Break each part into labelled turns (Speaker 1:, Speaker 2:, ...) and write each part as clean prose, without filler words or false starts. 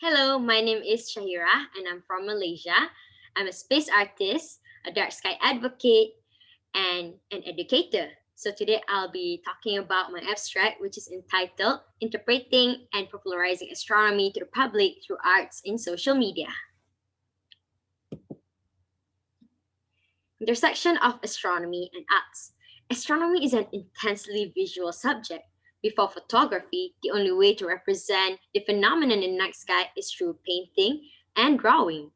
Speaker 1: Hello, my name is Syahirah and I'm from Malaysia. I'm a space artist, a dark sky advocate, and an educator. So today I'll be talking about my abstract, which is entitled Interpreting and Popularizing Astronomy to the Public Through Arts in Social Media. Intersection of astronomy and arts. Astronomy is an intensely visual subject. Before photography, the only way to represent the phenomenon in the night sky is through painting and drawing.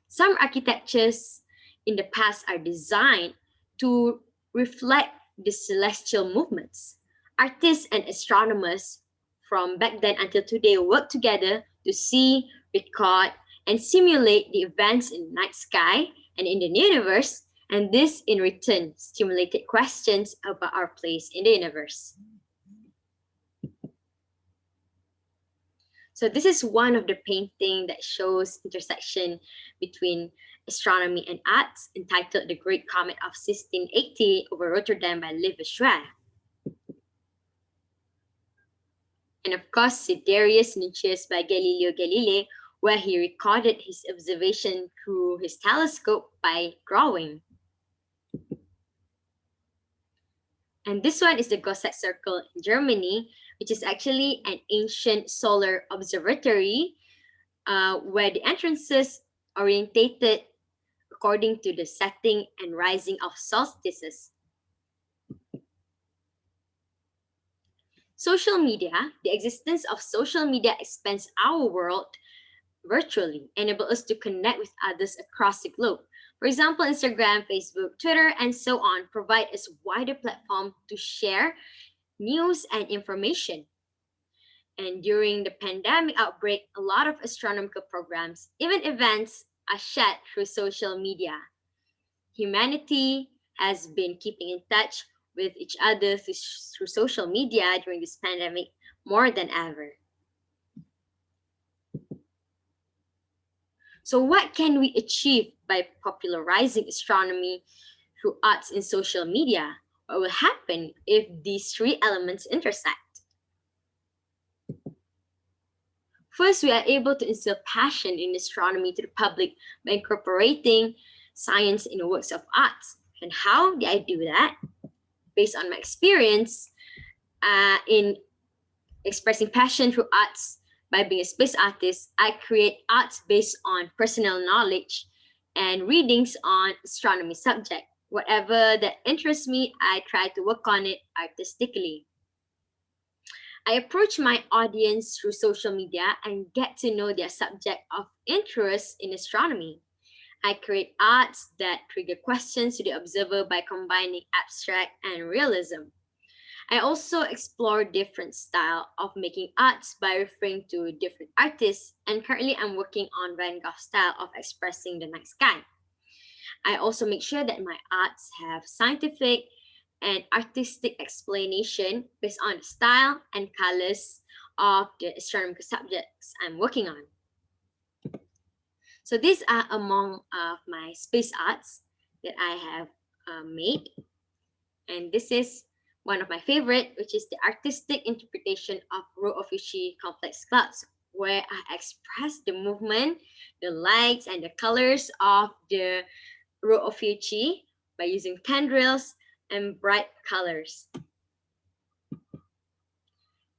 Speaker 1: Some architectures in the past are designed to reflect the celestial movements. Artists and astronomers from back then until today work together to see, record, and simulate the events in the night sky and in the universe, and this in return stimulated questions about our place in the universe. So this is one of the painting that shows intersection between astronomy and arts, entitled The Great Comet of 1680 over Rotterdam by Leverrier. And of course, Sidereus Nuncius by Galileo Galilei, where he recorded his observation through his telescope by drawing. And this one is the Gossack Circle in Germany, which is actually an ancient solar observatory where the entrances orientated according to the setting and rising of solstices. Social media, the existence of social media expands our world virtually, enable us to connect with others across the globe. For example, Instagram, Facebook, Twitter, and so on provide us wider platform to share news and information. And during the pandemic outbreak, a lot of astronomical programs, even events, are shared through social media. Humanity has been keeping in touch with each other through social media during this pandemic more than ever. So what can we achieve by popularizing astronomy through arts in social media? What will happen if these three elements intersect? First, we are able to instill passion in astronomy to the public by incorporating science in works of art. And how did I do that? Based on my experience in expressing passion through arts by being a space artist, I create arts based on personal knowledge and readings on astronomy subject. Whatever that interests me, I try to work on it artistically. I approach my audience through social media and get to know their subject of interest in astronomy. I create arts that trigger questions to the observer by combining abstract and realism. I also explore different style of making arts by referring to different artists, and currently I'm working on Van Gogh style of expressing the night sky. I also make sure that my arts have scientific and artistic explanation based on the style and colors of the astronomical subjects I'm working on. So these are among of my space arts that I have made, and this is one of my favorite, which is the artistic interpretation of Rho Ophiuchi complex clouds, where I express the movement, the lights, and the colors of the Rho Ophiuchi by using tendrils and bright colors.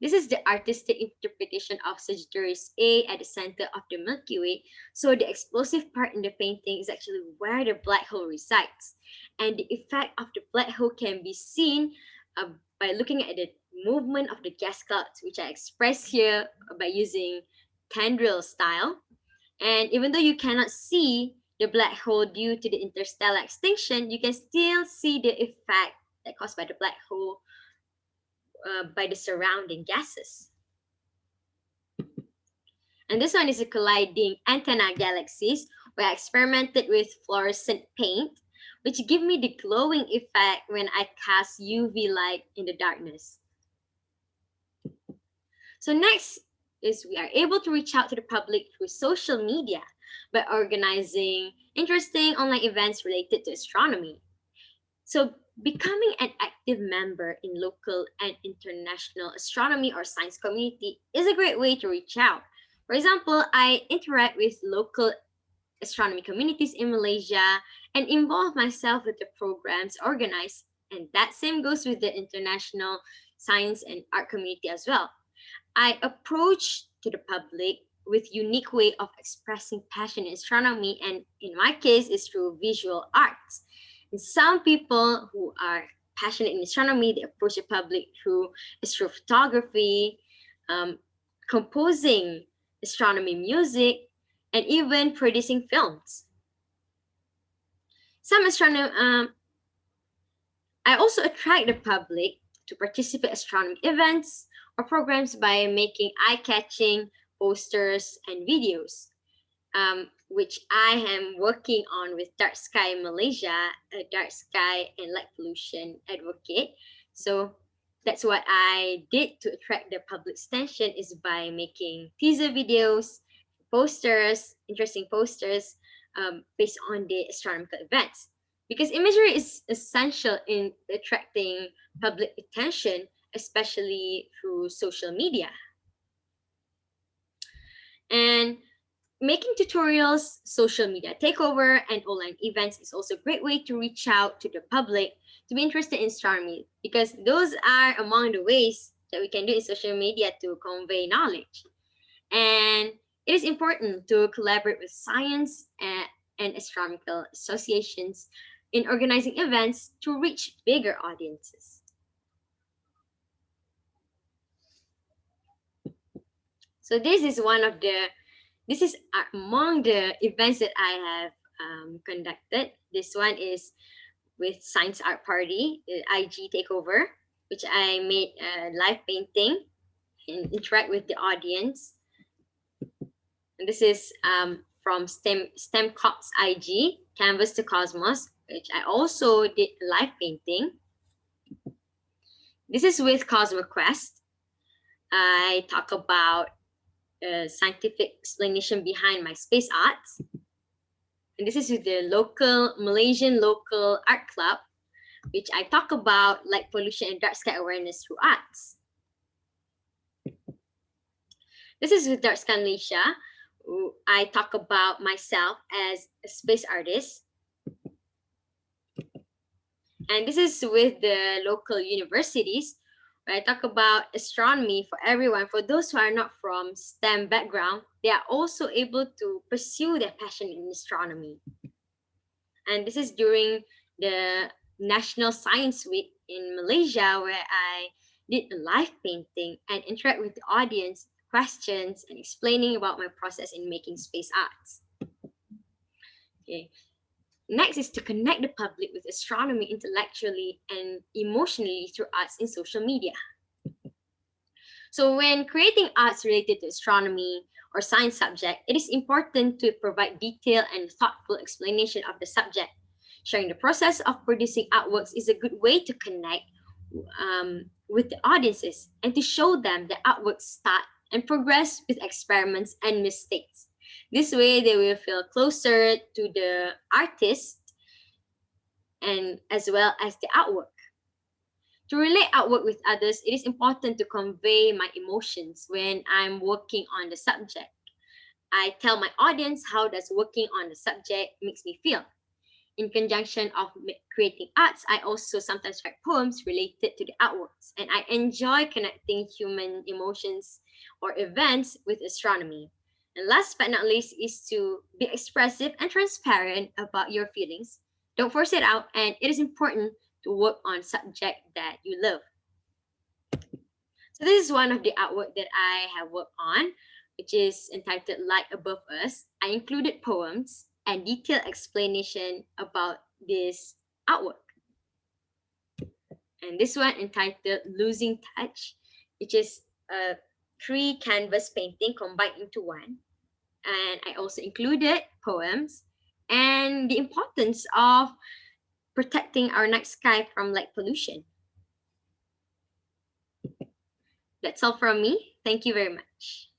Speaker 1: This is the artistic interpretation of Sagittarius A at the center of the Milky Way. So the explosive part in the painting is actually where the black hole resides. And the effect of the black hole can be seen by looking at the movement of the gas clouds, which I express here by using tendril style. And even though you cannot see the black hole due to the interstellar extinction, you can still see the effect that caused by the black hole by the surrounding gases. And this one is a colliding antenna galaxies, where I experimented with fluorescent paint, which give me the glowing effect when I cast UV light in the darkness. So next is we are able to reach out to the public through social media by organizing interesting online events related to astronomy. So becoming an active member in local and international astronomy or science community is a great way to reach out. For example, I interact with local astronomy communities in Malaysia and involve myself with the programs organized. And that same goes with the international science and art community as well. I approach to the public with unique way of expressing passion in astronomy, and in my case is through visual arts. And some people who are passionate in astronomy, they approach the public through astrophotography, um, composing astronomy music, and even producing films. Some I also attract the public to participate astronomy events or programs by making eye-catching posters and videos, which I am working on with Dark Sky Malaysia, a dark sky and light pollution advocate. So that's what I did to attract the public's attention, is by making teaser videos, posters, interesting posters based on the astronomical events. Because imagery is essential in attracting public attention, especially through social media. And making tutorials, social media takeover, and online events is also a great way to reach out to the public to be interested in astronomy, because those are among the ways that we can do in social media to convey knowledge. And it is important to collaborate with science and astronomical associations in organizing events to reach bigger audiences. So this is among the events that I have conducted. This one is with Science Art Party, the IG Takeover, which I made a live painting and interact with the audience. And this is from STEM Cops IG, Canvas to Cosmos, which I also did live painting. This is with CosmoQuest. I talk about scientific explanation behind my space arts. And this is with the Malaysian local art club, which I talk about light pollution and dark sky awareness through arts. This is with Dark Sky Malaysia. I talk about myself as a space artist. And this is with the local universities, where I talk about astronomy for everyone. For those who are not from STEM background, they are also able to pursue their passion in astronomy. And this is during the National Science Week in Malaysia, where I did a live painting and interact with the audience, questions, and explaining about my process in making space arts. Okay. Next is to connect the public with astronomy intellectually and emotionally through arts in social media. So when creating arts related to astronomy or science subject, it is important to provide detailed and thoughtful explanation of the subject. Sharing the process of producing artworks is a good way to connect with the audiences and to show them the artworks start and progress with experiments and mistakes. This way, they will feel closer to the artist and as well as the artwork. To relate artwork with others, it is important to convey my emotions when I'm working on the subject. I tell my audience how does working on the subject makes me feel. In conjunction of creating arts, I also sometimes write poems related to the artworks, and I enjoy connecting human emotions or events with astronomy. And last but not least is to be expressive and transparent about your feelings. Don't force it out, and it is important to work on subject that you love. So this is one of the artwork that I have worked on, which is entitled Light Above Us. I included poems and detailed explanation about this artwork. And this one entitled Losing Touch, which is a 3 canvas painting combined into one. And I also included poems and the importance of protecting our night sky from light pollution. That's all from me. Thank you very much.